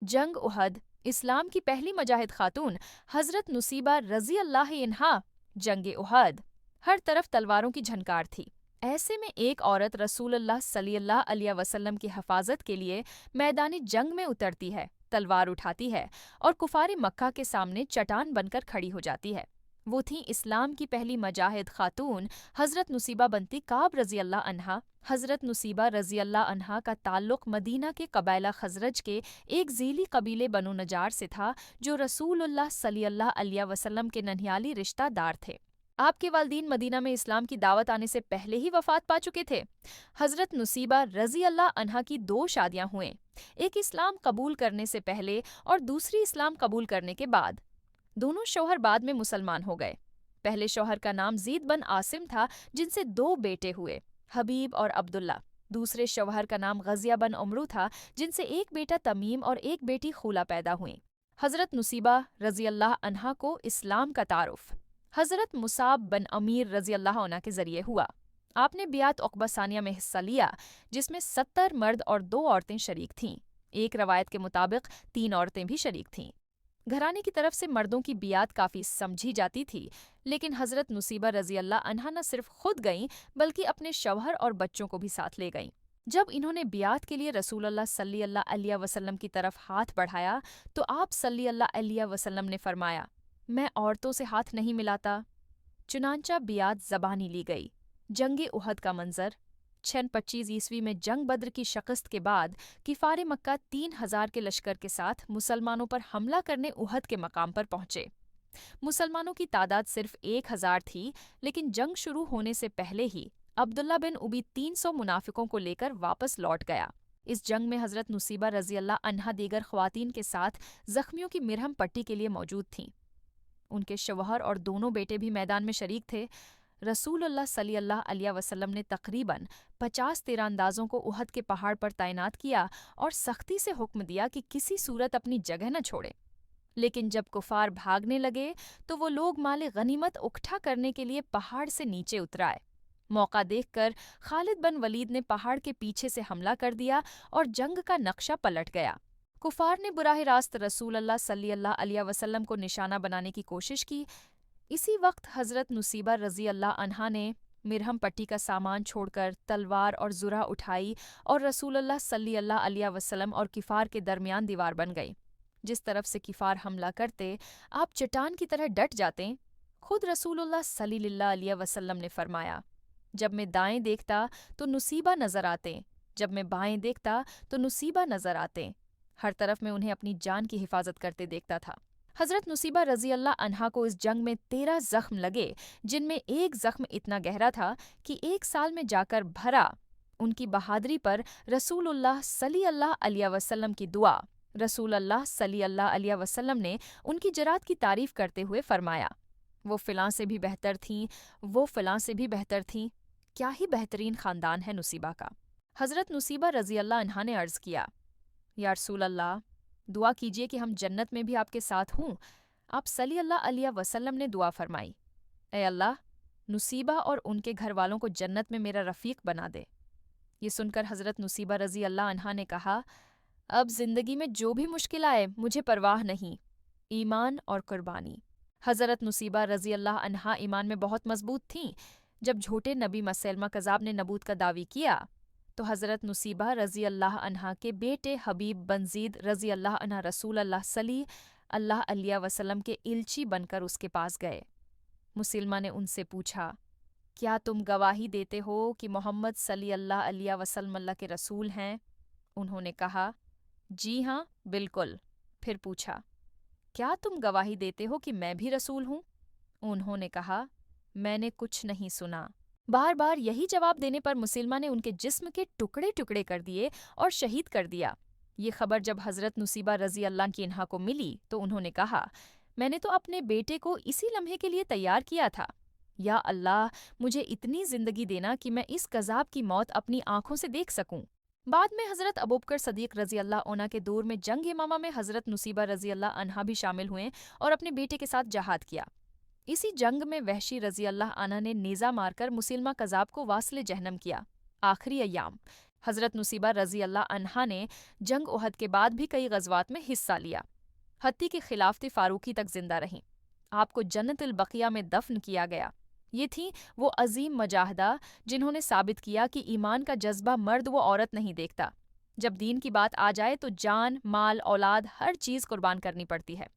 जंग उहद, इस्लाम की पहली मुजाहिद खातून हजरत नुसीबा रजी अल्लाह अन्हा। जंग उहद, हर तरफ तलवारों की झनकार थी। ऐसे में एक औरत रसूलुल्लाह सल्लल्लाहु अलैहि वसल्लम की हिफाजत के लिए मैदानी जंग में उतरती है, तलवार उठाती है और कुफार मक्का के सामने चट्टान बनकर खड़ी हो जाती है। वो थी इस्लाम की पहली मुजाहिद खातून हजरत नुसीबा बनती काब रजी अल्लाह अन्हा। हजरत नुसीबा रजी अल्लाह अन्हा का ताल्लुक मदीना के कबाइला खजरज के एक ज़ीली कबीले बनु नजार से था, जो रसूलुल्लाह सल्लल्लाहु अलैहि वसल्लम के नन्हियाली रिश्तेदार थे। आपके वालिदीन मदीना में इस्लाम की दावत आने से पहले ही वफात पा चुके थे। हजरत नुसीबा रजी अल्लाह अन्हा की दो शादियां हुए, एक इस्लाम कबूल करने से पहले और दूसरी इस्लाम कबूल करने के बाद। दोनों शौहर बाद में मुसलमान हो गए। पहले शौहर का नाम ज़ीद बन आसिम था, जिनसे दो बेटे हुए, हबीब और अब्दुल्ला। दूसरे शौहर का नाम गजिया बन उमरू था, जिनसे एक बेटा तमीम और एक बेटी खुला पैदा हुई। हजरत नुसीबा रजी अल्लाह अन्हा को इस्लाम का तारुफ हजरत मुसाब बन अमीर रजी अल्लाह अन्हा के जरिए हुआ। आपने बियात उक़बा सानिया में हिस्सा लिया, जिसमें 70 मर्द और 2 औरतें शरीक थीं। एक रवायत के मुताबिक 3 औरतें भी शरीक थीं। घराने की तरफ से मर्दों की बियात काफ़ी समझी जाती थी, लेकिन हजरत नुसीबा रजी अल्लाह अन्हा न सिर्फ खुद गईं, बल्कि अपने शौहर और बच्चों को भी साथ ले गईं। जब इन्होंने बियात के लिए रसूलुल्लाह सल्लल्लाहु अलैहि वसल्लम की तरफ हाथ बढ़ाया, तो आप सल्लल्लाहु अलैहि वसल्लम ने फरमाया, मैं औरतों से हाथ नहीं मिलाता। चुनांचा बियात ज़बानी ली गई। जंग उहद का मंजर 625 ईस्वी में जंग बद्र की शिकस्त के बाद किफार मक्का 3000 के लश्कर के साथ मुसलमानों पर हमला करने उहद के मकाम पर पहुंचे। मुसलमानों की तादाद सिर्फ 1000 थी, लेकिन जंग शुरू होने से पहले ही अब्दुल्ला बिन उबी 300 मुनाफिकों को लेकर वापस लौट गया। इस जंग में हजरत नुसीबा रजी अल्लाह अन्हा दीगर ख्वातीन के साथ जख्मियों की मिरहम पट्टी के लिए मौजूद थीं। उनके शौहर और दोनों बेटे भी मैदान में शरीक थे। रसूलुल्लाह सल्लल्लाहु अलैहि वसल्लम ने तकरीबन 50 तीरंदाजों को उहद के पहाड़ पर तैनात किया और सख्ती से हुक्म दिया कि किसी सूरत अपनी जगह न छोड़े। लेकिन जब कुफार भागने लगे, तो वो लोग माले गनीमत उकट्ठा करने के लिए पहाड़ से नीचे उतर आए। मौका देखकर खालिद बन वलीद ने पहाड़ के पीछे से हमला कर दिया और जंग का नक्शा पलट गया। कुफार ने बुराह रास्त रसूलुल्लाह सल्लल्लाहु अलैहि वसल्लम को निशाना बनाने की कोशिश की। इसी वक्त हजरत नुसीबा रजी अल्लाह अन्हा ने मिरहम पट्टी का सामान छोड़कर तलवार और जुरा उठाई और रसूलुल्लाह सल्लल्लाहु अलैहि वसल्लम और किफार के दरमियान दीवार बन गई। जिस तरफ से किफार हमला करते, आप चट्टान की तरह डट जाते। खुद रसूलुल्लाह सल्लल्लाहु अलैहि वसल्लम ने फरमाया, जब मैं दाएं देखता तो नुसीबा नजर आते, जब मैं बाएं देखता तो नुसीबा नजर आते। हर तरफ मैं उन्हें अपनी जान की हिफाजत करते देखता था। हजरत नुसीबा रजी अल्लाह अन्हा को इस जंग में 13 जख्म लगे, जिनमें एक जख्म इतना गहरा था कि 1 साल में जाकर भरा। उनकी बहादुरी पर रसूलुल्लाह सल्लल्लाहु अलैहि वसल्लम की दुआ। रसूलुल्लाह सल्लल्लाहु अलैहि वसल्लम ने उनकी जरात की तारीफ करते हुए फरमाया, वो फिलां से भी बेहतर थीं, वो फिलां से भी बेहतर थीं। क्या ही बेहतरीन ख़ानदान है नुसीबा का। हजरत नुसीबा रजी अल्लाह अन्हा ने अर्ज़ किया, या रसूल अल्लाह, दुआ कीजिए कि हम जन्नत में भी आपके साथ हों। आप सल्लल्लाहु अलैहि वसल्लम ने दुआ फरमाई, ए अल्लाह, नुसीबा और उनके घर वालों को जन्नत में मेरा रफ़ीक बना दे। ये सुनकर हज़रत नुसीबा रज़ी अल्लाह अन्हा ने कहा, अब ज़िंदगी में जो भी मुश्किल आए मुझे परवाह नहीं, ईमान और कुर्बानी। हज़रत नुसीबा रज़ी अल्लाह अन्हा ईमान में बहुत मजबूत थीं। जब झूठे नबी मसैलमा कज़ाब ने नबूत का दावी किया, तो हज़रत नुसीबा रज़ी अल्लाह अन्हा के बेटे हबीब बन ज़ीद रज़ी अल्लाह अन्हा रसूल अल्लाह सल्लल्लाहु अलैहि वसल्लम के इल्ची बनकर उसके पास गए। मुसलमा ने उनसे पूछा, क्या तुम गवाही देते हो कि मोहम्मद सल्लल्लाहु अलैहि वसल्लम अल्लाह के रसूल हैं? उन्होंने कहा, जी हाँ, बिल्कुल। फिर पूछा, क्या तुम गवाही देते हो कि मैं भी रसूल हूँ? उन्होंने कहा, मैंने कुछ नहीं सुना। बार बार यही जवाब देने पर मुसलमा ने उनके जिस्म के टुकड़े टुकड़े कर दिए और शहीद कर दिया। ये खबर जब हज़रत नुसीबा रज़ी अल्लाह की अन्हा को मिली, तो उन्होंने कहा, मैंने तो अपने बेटे को इसी लम्हे के लिए तैयार किया था। या अल्लाह, मुझे इतनी ज़िंदगी देना कि मैं इस कज़ाब की मौत अपनी आँखों से देख सकूं। बाद में हज़रत अबू बकर सदीक़ रज़ी अल्लाह अन्हा के दौर में जंग यमामा में हज़रत नुसीबा रज़ी अल्लाह अन्हा भी शामिल हुए और अपने बेटे के साथ जहाद किया। इसी जंग में वहशी रज़ी अल्लाह अन्हा ने नेज़ा मारकर मुसलमा कज़ाब को वासिल जहन्नम किया। आखिरी अय्याम حضرت نصیبہ رضی اللہ عنہا نے جنگ احد کے بعد بھی کئی غزوات میں حصہ لیا، حتیٰ کہ خلافت فاروقی تک زندہ رہیں۔ آپ کو جنت البقیہ میں دفن کیا گیا۔ یہ تھیں وہ عظیم مجاہدہ جنہوں نے ثابت کیا کہ ایمان کا جذبہ مرد و عورت نہیں دیکھتا۔ جب دین کی بات آ جائے تو جان، مال، اولاد ہر چیز قربان کرنی پڑتی ہے۔